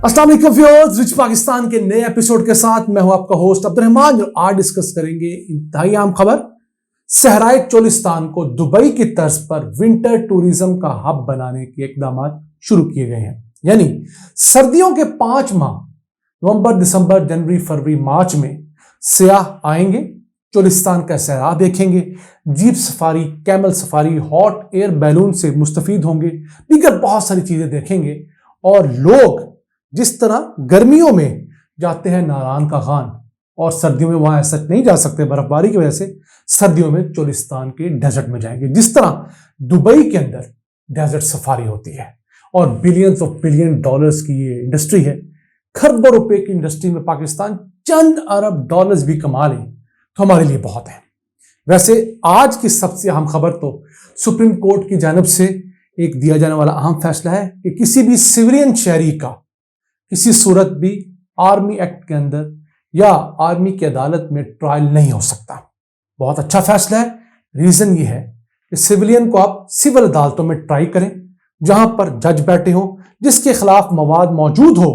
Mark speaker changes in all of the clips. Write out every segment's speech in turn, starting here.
Speaker 1: अस्सलाम वालेकुम viewers, rich Pakistan के नए एपिसोड के साथ मैं हूं आपका होस्ट अब्दुर्रहमान। जो आज डिस्कस करेंगे इंतहाई अहम खबर, सहराए चोलिस्तान को दुबई की तर्ज पर विंटर टूरिज्म का हब बनाने के इकदाम शुरू किए गए हैं। यानी सर्दियों के 5 माह नवंबर, दिसंबर, जनवरी, फरवरी, मार्च में सयाह आएंगे, चोलिस्तान का सहरा देखेंगे, jeep safari, camel safari, hot air balloon से मुस्तफीद होंगे, दीगर बहुत सारी चीजें देखेंगे। और लोग जिस तरह गर्मियों में जाते हैं नारान का खान और सर्दियों में वहां ऐसा नहीं जा सकते बर्फबारी की वजह से, सर्दियों में चोलिस्तान के डेजर्ट में जाएंगे। जिस तरह दुबई के अंदर डेजर्ट सफारी होती है और बिलियंस ऑफ बिलियन डॉलर्स की ये इंडस्ट्री है, खरबों रुपए की इंडस्ट्री में पाकिस्तान चंद अरब डॉलर्स भी कमा ले तो हमारे लिए बहुत है। वैसे आज की सबसे अहम खबर तो सुप्रीम कोर्ट की जानिब से एक दिया जाने वाला अहम फैसला है कि किसी भी सिविलियन शहरी का किसी सूरत भी आर्मी एक्ट के अंदर या आर्मी की अदालत में ट्रायल नहीं हो सकता। बहुत अच्छा फैसला है। रीजन ये है कि सिविलियन को आप सिविल अदालतों में ट्राई करें, जहां पर जज बैठे हो, जिसके खिलाफ मवाद मौजूद हो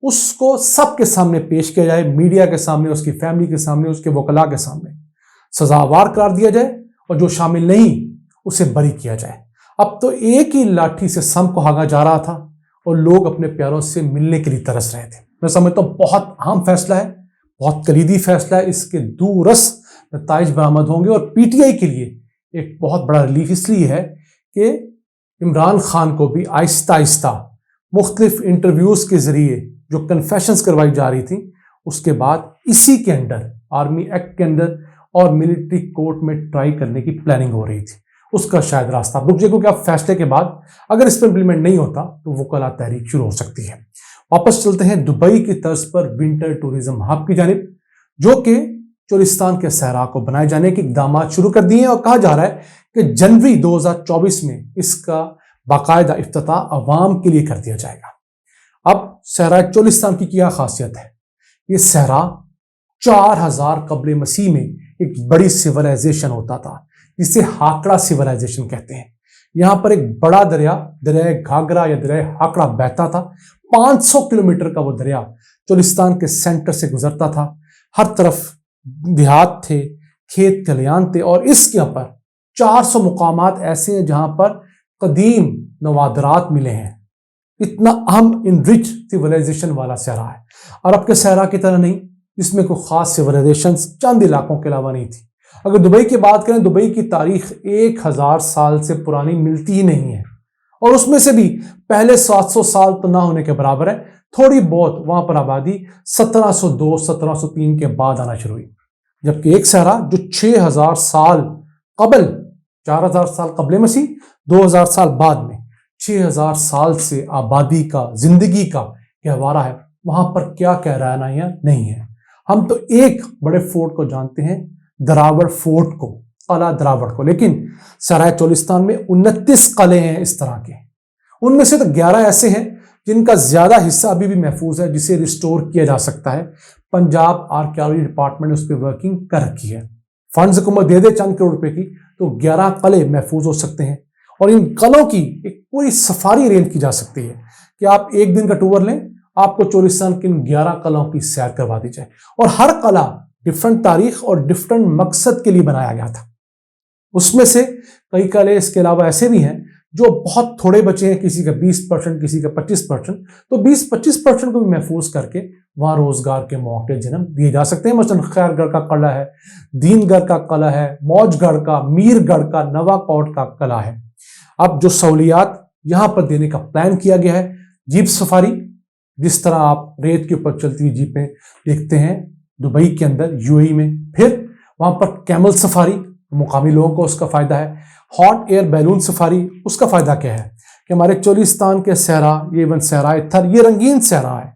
Speaker 1: उसको सबके सामने पेश किया जाए, मीडिया के सामने, उसकी फैमिली के सामने, उसके वकला के सामने सजावार करार दिया जाए और जो शामिल नहीं उसे बरी किया जाए। अब तो एक ही लाठी से सम को हागा जा रहा था और लोग अपने प्यारों से मिलने के लिए तरस रहे थे। मैं समझता हूँ बहुत अहम फैसला है, बहुत कलीदी फैसला है। इसके दूरस नताइज बरामद होंगे और पीटीआई के लिए एक बहुत बड़ा रिलीफ इसलिए है कि इमरान खान को भी आहिस्ता आहिस्ता मुख्तलिफ इंटरव्यूज के जरिए जो कन्फेशंस करवाई जा रही थी, उसके बाद इसी के अंडर आर्मी एक्ट के अंदर और मिलिट्री कोर्ट में ट्राई करने की प्लानिंग हो रही थी। उसका शायद रास्ता रुक जाए, क्योंकि अब फैसले के बाद अगर इस पर इंप्लीमेंट नहीं होता तो वकाला तहरीक शुरू हो सकती है। वापस चलते हैं दुबई की तर्ज पर विंटर टूरिज्म हब की जानिब, जो कि चोलिस्तान के सहरा को बनाए जाने के इकदाम शुरू कर दिए हैं और कहा जा रहा है कि जनवरी 2024 में इसका बाकायदा इफ्तिताह अवाम के लिए कर दिया जाएगा। अब सहरा चोलिस्तान की क्या खासियत है? ये सहरा 4000 कबल मसीह में एक बड़ी सिविलाइजेशन होता था, जिसे हाकड़ा सिविलाइजेशन कहते हैं। यहां पर एक बड़ा दरिया, दरिया घाघरा या दरिया हाकड़ा बहता था। 500 किलोमीटर का वो दरिया चोलिस्तान के सेंटर से गुजरता था। हर तरफ देहात थे, खेत खलियान थे और इसके ऊपर 400 मुकामात ऐसे हैं जहां पर कदीम नवादरात मिले हैं। इतना अहम इनरिच सिविलाइजेशन वाला सहरा है। अरब के सहरा की तरह नहीं, जिसमें कोई खास सिविलाइजेशन चंद इलाकों के अलावा नहीं थी। अगर दुबई की बात करें, दुबई की तारीख 1000 साल से पुरानी मिलती ही नहीं है और उसमें से भी पहले 700 साल तो ना होने के बराबर है। थोड़ी बहुत वहां पर आबादी 1702 1703 के बाद आना शुरू हुई, जबकि एक सहरा जो 6000 साल कबल, 4000 साल कबल मसीह, 2000 साल बाद में 6000 साल से आबादी का, जिंदगी का गहवारा है, वहां पर क्या कहरानाइयां नहीं है। हम तो एक बड़े फोर्ट को जानते हैं, दरावड़ फोर्ट को, कला दरावड़ को, लेकिन सराय चोलिस्तान में 29 कले हैं इस तरह के। उनमें से तो 11 ऐसे हैं जिनका ज्यादा हिस्सा अभी भी महफूज है, जिसे रिस्टोर किया जा सकता है। पंजाब आर्कियोलॉजी डिपार्टमेंट ने उस पर वर्किंग कर रखी है। फंड्स हुकूमत दे दे चंद करोड़ रुपए की तो 11 कले महफूज हो सकते हैं और इन कलों की एक पूरी सफारी अरेंज की जा सकती है कि आप एक दिन का टूर लें, आपको चोलिस्तान की इन 11 कलाओं की सैर करवा दी जाए। और हर कला डिफरेंट तारीख और डिफरेंट मकसद के लिए बनाया गया था। उसमें से कई कले इसके अलावा ऐसे भी हैं जो बहुत थोड़े बचे हैं, किसी का 20%, किसी का 25%, तो 20-25% को भी महफूज करके वहां रोजगार के मौके जन्म दिए जा सकते हैं। मसलन खैरगढ़ का कला है, दीनगढ़ का कला है, मौजगढ़ का, मीरगढ़ का, नवाकोट का कला है। अब जो सहूलियात यहां पर देने का प्लान किया गया है, जीप सफारी, जिस तरह आप रेत के ऊपर चलती हुई जीपें देखते हैं दुबई के अंदर, यूएई में, फिर वहां पर कैमल सफारी, मुकामी लोगों को उसका फायदा है। हॉट एयर बैलून सफारी, उसका फायदा क्या है कि हमारे चोलिस्तान के सहरा, ये इवन सहराए थर, ये रंगीन सहरा है।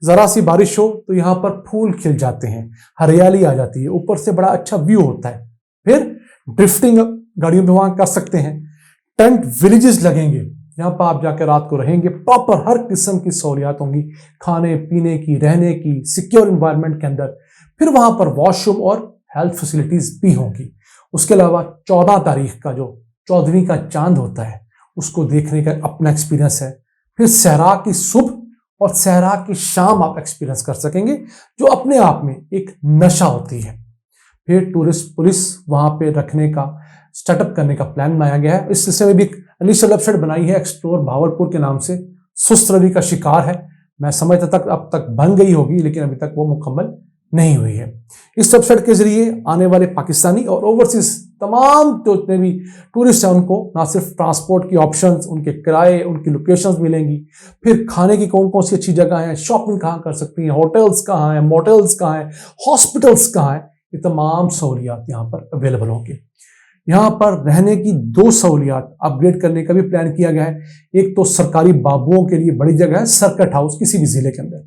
Speaker 1: जरा सी बारिश हो तो यहाँ पर फूल खिल जाते हैं, हरियाली आ जाती है, ऊपर से बड़ा अच्छा व्यू होता है। फिर ड्रिफ्टिंग गाड़ियों पे वहां कर सकते हैं। टेंट विलेजेस लगेंगे, यहाँ पर आप जाकर रात को रहेंगे। प्रॉपर हर किस्म की सहूलियात होंगी, खाने पीने की, रहने की, सिक्योर एनवायरनमेंट के अंदर। फिर वहां पर वॉशरूम और हेल्थ फैसिलिटीज भी होंगी। उसके अलावा 14 तारीख का जो 14वीं का चांद होता है, उसको देखने का अपना एक्सपीरियंस है। फिर सहरा की सुबह اور صحرا کی شام آپ ایکسپیرینس کر سکیں گے، جو اپنے آپ میں ایک نشہ ہوتی ہے۔ پھر ٹورسٹ پولیس وہاں پہ رکھنے کا، سٹارٹ اپ کرنے کا پلان بنایا گیا ہے۔ اس سلسلے میں بھی ایک انیشل ویب سائٹ بنائی ہے ایکسپلور بھاولپور کے نام سے، سست روی کا شکار ہے۔ میں سمجھتا تک اب تک بن گئی ہوگی، لیکن ابھی تک وہ مکمل نہیں ہوئی ہے۔ اس ویب سائٹ کے ذریعے آنے والے پاکستانی اور اوورسیز تمام جتنے بھی ٹورسٹ ہیں ان کو نہ صرف ٹرانسپورٹ کی آپشنز، ان کے کرائے، ان کی لوکیشنز ملیں گی، پھر کھانے کی کون کون سی اچھی جگہ ہیں، شاپنگ کہاں کر سکتی ہیں، ہوٹلز کہاں ہیں، موٹلز کہاں ہیں، ہاسپٹلز کہاں ہیں، یہ تمام سہولیات یہاں پر اویلیبل ہوں گی۔ یہاں پر رہنے کی 2 سہولیات اپ گریڈ کرنے کا بھی پلان کیا گیا ہے۔ ایک تو سرکاری بابوؤں کے لیے بڑی جگہ ہے سرکٹ ہاؤس کسی بھی ضلع کے اندر،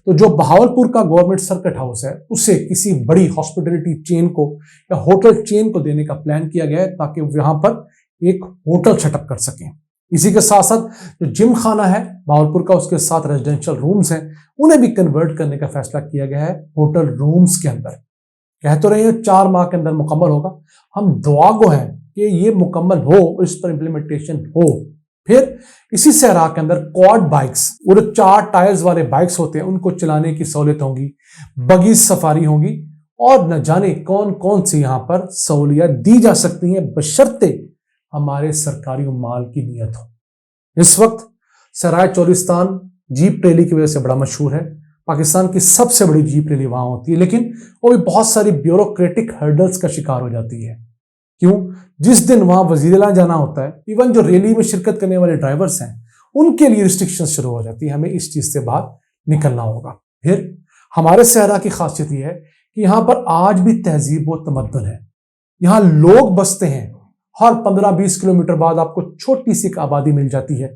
Speaker 1: تو جو بہاولپور کا گورنمنٹ سرکٹ ہاؤس ہے اسے کسی بڑی ہاسپٹلٹی چین کو یا ہوٹل چین کو دینے کا پلان کیا گیا ہے، تاکہ وہ یہاں پر ایک ہوٹل سیٹ اپ کر سکیں۔ اسی کے ساتھ ساتھ جو جم خانہ ہے بہاولپور کا، اس کے ساتھ ریزیڈینشل رومز ہیں، انہیں بھی کنورٹ کرنے کا فیصلہ کیا گیا ہے ہوٹل رومز کے اندر۔ کہہ تو رہے ہیں 4 ماہ کے اندر مکمل ہوگا، ہم دعا گو ہیں کہ یہ مکمل ہو، اس پر امپلیمنٹیشن ہو۔ پھر اسی صحرا کے اندر کوڈ بائکس، وہ 4 ٹائرز والے بائکس ہوتے ہیں، ان کو چلانے کی سہولت ہوگی، بگیز سفاری ہوگی، اور نہ جانے کون کون سی یہاں پر سہولیات دی جا سکتی ہیں، بشرطے ہمارے سرکاری مال کی نیت ہو۔ اس وقت سرائے چولستان جیپ ریلی کی وجہ سے بڑا مشہور ہے، پاکستان کی سب سے بڑی جیپ ریلی وہاں ہوتی ہے، لیکن وہ بھی بہت ساری بیوروکریٹک ہرڈلز کا شکار ہو جاتی ہے۔ کیوں؟ جس دن وہاں وزیر اعلیٰ جانا ہوتا ہے، ایون جو ریلی میں شرکت کرنے والے ڈرائیورز ہیں ان کے لیے ریسٹرکشن شروع ہو جاتی ہے، ہمیں اس چیز سے باہر نکلنا ہوگا۔ پھر ہمارے صحرا کی خاصیت یہ ہے کہ یہاں پر آج بھی تہذیب و تمدن ہے، یہاں لوگ بستے ہیں، ہر 15-20 کلومیٹر بعد آپ کو چھوٹی سی ایک آبادی مل جاتی ہے،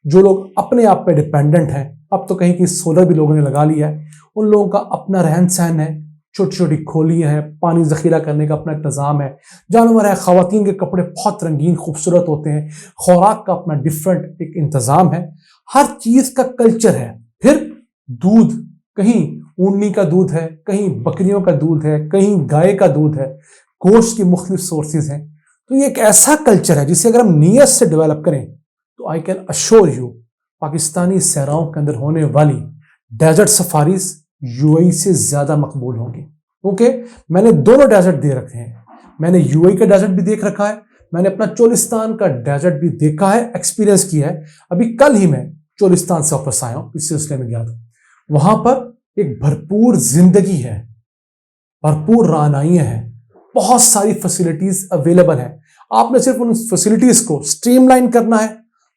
Speaker 1: جو لوگ اپنے آپ پہ ڈیپینڈنٹ ہیں۔ اب تو کہیں کی سولر بھی لوگوں نے لگا لیا ہے، ان لوگوں کا اپنا رہن سہن ہے، چھوٹی چھوٹی کھولیاں ہیں، پانی ذخیرہ کرنے کا اپنا انتظام ہے، جانور ہے، خواتین کے کپڑے بہت رنگین خوبصورت ہوتے ہیں، خوراک کا اپنا ڈیفرنٹ ایک انتظام ہے، ہر چیز کا کلچر ہے۔ پھر دودھ، کہیں اونٹنی کا دودھ ہے، کہیں بکریوں کا دودھ ہے، کہیں گائے کا دودھ ہے، گوشت کی مختلف سورسز ہیں۔ تو یہ ایک ایسا کلچر ہے جسے اگر ہم نیت سے ڈیولپ کریں تو I can assure you Pakistani صحراؤں کے اندر ہونے والی ڈیزرٹ سفاریز یو اے ای سے زیادہ مقبول ہوں گی، کیونکہ میں نے دونوں ڈیزرٹ دے رکھے ہیں۔ میں نے یو اے ای کا ڈیزرٹ بھی دیکھ رکھا ہے، میں نے اپنا چولستان کا ڈیزرٹ بھی دیکھا ہے، ایکسپیرینس کیا ہے۔ ابھی کل ہی میں چولستان سے واپس آیا ہوں، اس سلسلے میں گیا تھا۔ وہاں پر ایک بھرپور زندگی ہے، بھرپور رعنائیاں ہیں، بہت ساری فیسلٹیز اویلیبل ہیں۔ آپ نے صرف ان فیسلٹیز کو سٹریم لائن کرنا ہے،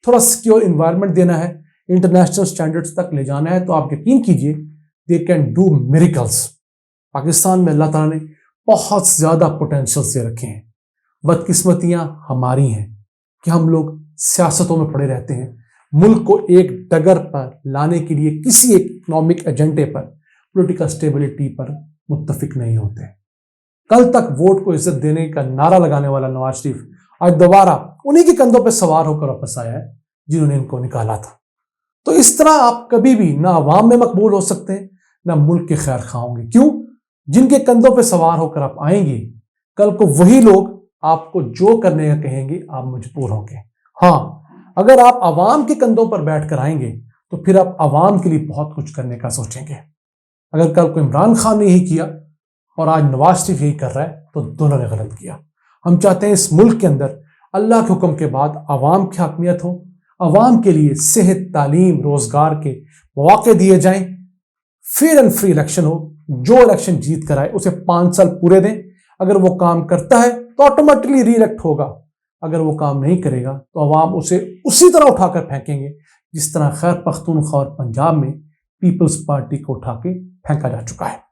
Speaker 1: تھوڑا سیکیور انوائرمنٹ دینا ہے، انٹرنیشنل سٹینڈرڈز تک لے جانا ہے، تو آپ یقین کیجئے they can do miracles۔ Pakistan میں اللہ تعالیٰ نے بہت زیادہ پوٹینشل دے رکھے ہیں۔ بدقسمتیاں ہماری ہیں کہ ہم لوگ سیاستوں میں پڑے رہتے ہیں، ملک کو ایک ڈگر پر لانے کے لیے کسی ایک اکنامک ایجنڈے پر، پولیٹیکل سٹیبلٹی پر متفق نہیں ہوتے۔ کل تک ووٹ کو عزت دینے کا نعرہ لگانے والا نواز شریف آج دوبارہ انہی کے کندھوں پہ سوار ہو کر واپس آیا ہے جنہوں نے ان کو نکالا تھا۔ تو اس طرح آپ کبھی بھی نہ عوام میں مقبول ہو سکتے ہیں، نہ ملک کے خیر خواہ ہوں گے۔ کیوں؟ جن کے کندھوں پہ سوار ہو کر آپ آئیں گے، کل کو وہی لوگ آپ کو جو کرنے کا کہیں گے آپ مجبور ہوں گے۔ ہاں، اگر آپ عوام کے کندھوں پر بیٹھ کر آئیں گے تو پھر آپ عوام کے لیے بہت کچھ کرنے کا سوچیں گے۔ اگر کل کو عمران خان نے یہی کیا اور آج نواز شریف یہی کر رہا ہے تو دونوں نے غلط کیا۔ ہم چاہتے ہیں اس ملک کے اندر اللہ کے حکم کے بعد عوام کی حاکمیت ہو، عوام کے لیے صحت، تعلیم، روزگار کے مواقع دیے جائیں، فیئر اینڈ فری الیکشن ہو، جو الیکشن جیت کر آئے اسے 5 سال پورے دیں، اگر وہ کام کرتا ہے تو آٹومیٹکلی ری الیکٹ ہوگا، اگر وہ کام نہیں کرے گا تو عوام اسے اسی طرح اٹھا کر پھینکیں گے جس طرح خیبر پختونخوا اور پنجاب میں پیپلز پارٹی کو اٹھا کے پھینکا جا چکا ہے۔